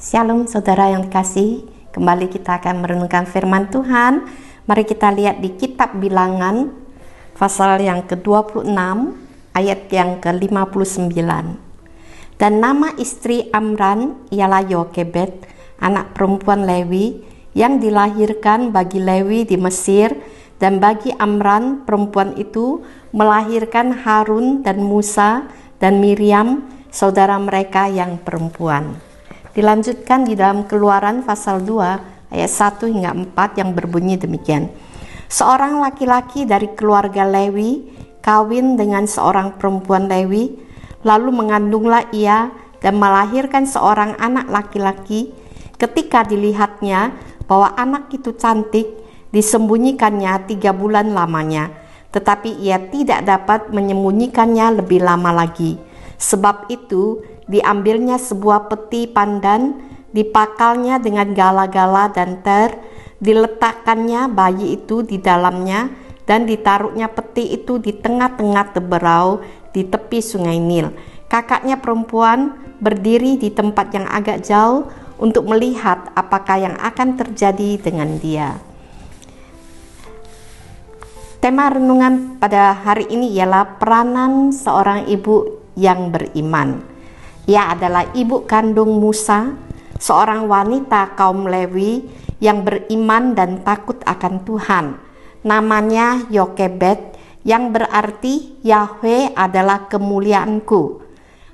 Shalom saudara yang dikasihi, kembali kita akan merenungkan firman Tuhan. Mari kita lihat di kitab Bilangan pasal yang ke-26 ayat yang ke-59. Dan nama istri Amram ialah Yokebed, anak perempuan Lewi, yang dilahirkan bagi Lewi di Mesir, dan bagi Amram perempuan itu melahirkan Harun dan Musa dan Miriam, saudara mereka yang perempuan. Dilanjutkan di dalam Keluaran pasal 2 ayat 1 hingga 4 yang berbunyi demikian. Seorang laki-laki dari keluarga Lewi kawin dengan seorang perempuan Lewi, lalu mengandunglah ia dan melahirkan seorang anak laki-laki. Ketika dilihatnya bahwa anak itu cantik, disembunyikannya 3 bulan lamanya, tetapi ia tidak dapat menyembunyikannya lebih lama lagi. Sebab itu diambilnya sebuah peti pandan, dipakalnya dengan gala-gala dan diletakkannya bayi itu di dalamnya, dan ditaruhnya peti itu di tengah-tengah teberau di tepi sungai Nil. Kakaknya perempuan berdiri di tempat yang agak jauh untuk melihat apakah yang akan terjadi dengan dia. Tema renungan pada hari ini ialah peranan seorang ibu yang beriman. Ia adalah ibu kandung Musa, seorang wanita kaum Lewi yang beriman dan takut akan Tuhan. Namanya Yokebed, yang berarti Yahweh adalah kemuliaanku.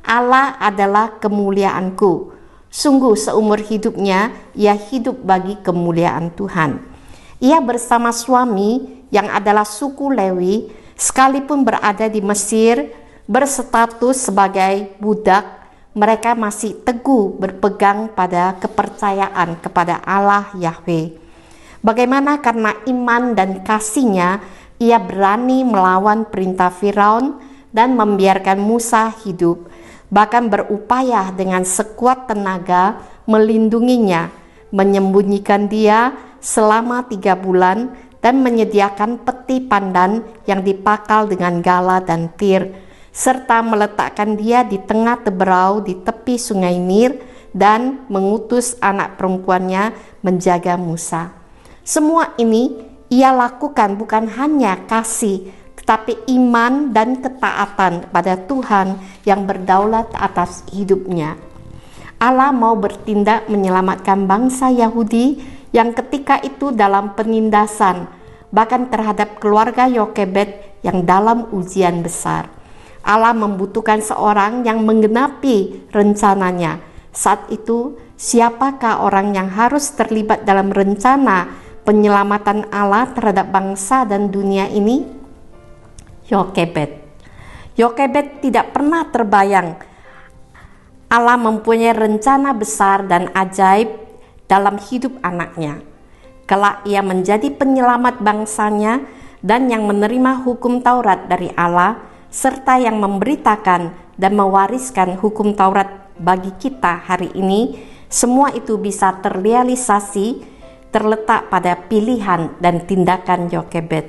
Allah adalah kemuliaanku. Sungguh seumur hidupnya ia hidup bagi kemuliaan Tuhan. Ia bersama suami yang adalah suku Lewi, sekalipun berada di Mesir, berstatus sebagai budak, mereka masih teguh berpegang pada kepercayaan kepada Allah Yahweh. Bagaimana karena iman dan kasihnya, ia berani melawan perintah Firaun dan membiarkan Musa hidup, bahkan berupaya dengan sekuat tenaga melindunginya, menyembunyikan dia selama 3 bulan, dan menyediakan peti pandan yang dipakal dengan gala dan tir, serta meletakkan dia di tengah teberau di tepi sungai Nil, dan mengutus anak perempuannya menjaga Musa. Semua ini ia lakukan bukan hanya kasih, tetapi iman dan ketaatan pada Tuhan yang berdaulat atas hidupnya. Allah mau bertindak menyelamatkan bangsa Yahudi yang ketika itu dalam penindasan, bahkan terhadap keluarga Yokebed yang dalam ujian besar. Allah membutuhkan seorang yang menggenapi rencananya. Saat itu, siapakah orang yang harus terlibat dalam rencana penyelamatan Allah terhadap bangsa dan dunia ini? Yokebed. Yokebed tidak pernah terbayang Allah mempunyai rencana besar dan ajaib dalam hidup anaknya. Kelak ia menjadi penyelamat bangsanya dan yang menerima hukum Taurat dari Allah, serta yang memberitakan dan mewariskan hukum Taurat bagi kita hari ini. Semua itu bisa terrealisasi terletak pada pilihan dan tindakan Yokebed.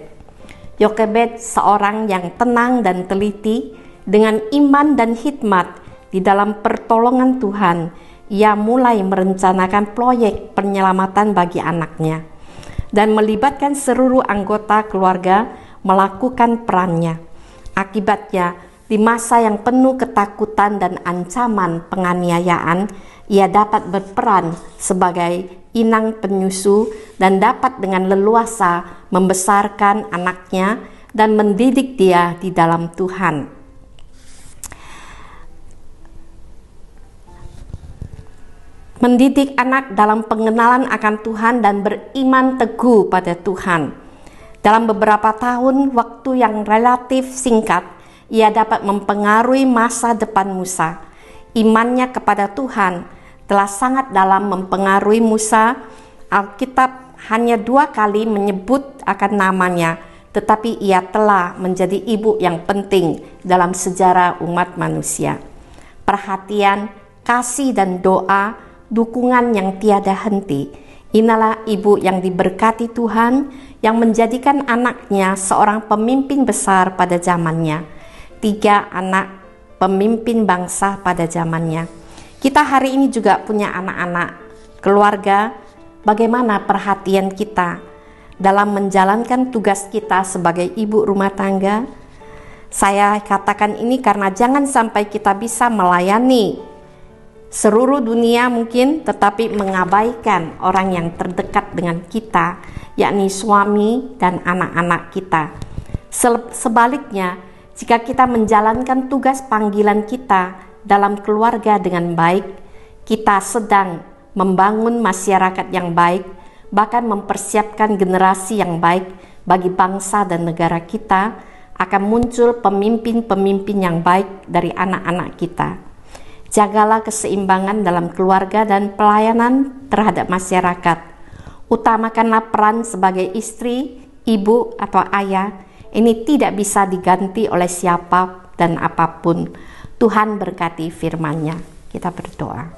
Yokebed seorang yang tenang dan teliti, dengan iman dan hikmat di dalam pertolongan Tuhan. Ia mulai merencanakan proyek penyelamatan bagi anaknya dan melibatkan seluruh anggota keluarga melakukan perannya. Akibatnya, di masa yang penuh ketakutan dan ancaman penganiayaan, ia dapat berperan sebagai inang penyusu dan dapat dengan leluasa membesarkan anaknya dan mendidik dia di dalam Tuhan. Mendidik anak dalam pengenalan akan Tuhan dan beriman teguh pada Tuhan. Dalam beberapa tahun waktu yang relatif singkat, ia dapat mempengaruhi masa depan Musa. Imannya kepada Tuhan telah sangat dalam mempengaruhi Musa. Alkitab hanya 2 kali menyebut akan namanya, tetapi ia telah menjadi ibu yang penting dalam sejarah umat manusia. Perhatian, kasih dan doa, dukungan yang tiada henti. Inilah ibu yang diberkati Tuhan, yang menjadikan anaknya seorang pemimpin besar pada zamannya. 3 anak pemimpin bangsa pada zamannya. Kita hari ini juga punya anak-anak, keluarga. Bagaimana perhatian kita dalam menjalankan tugas kita sebagai ibu rumah tangga? Saya katakan ini karena jangan sampai kita bisa melayani seluruh dunia mungkin, tetapi mengabaikan orang yang terdekat dengan kita, yakni suami dan anak-anak kita. Sebaliknya, jika kita menjalankan tugas panggilan kita dalam keluarga dengan baik, kita sedang membangun masyarakat yang baik, bahkan mempersiapkan generasi yang baik bagi bangsa dan negara kita. Akan muncul pemimpin-pemimpin yang baik dari anak-anak kita. Jagalah keseimbangan dalam keluarga dan pelayanan terhadap masyarakat. Utamakanlah peran sebagai istri, ibu, atau ayah. Ini tidak bisa diganti oleh siapa dan apapun. Tuhan berkati firman-Nya. Kita berdoa.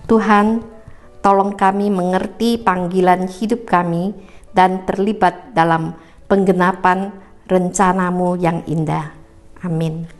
Tuhan, tolong kami mengerti panggilan hidup kami dan terlibat dalam penggenapan rencana-Mu yang indah. Amin.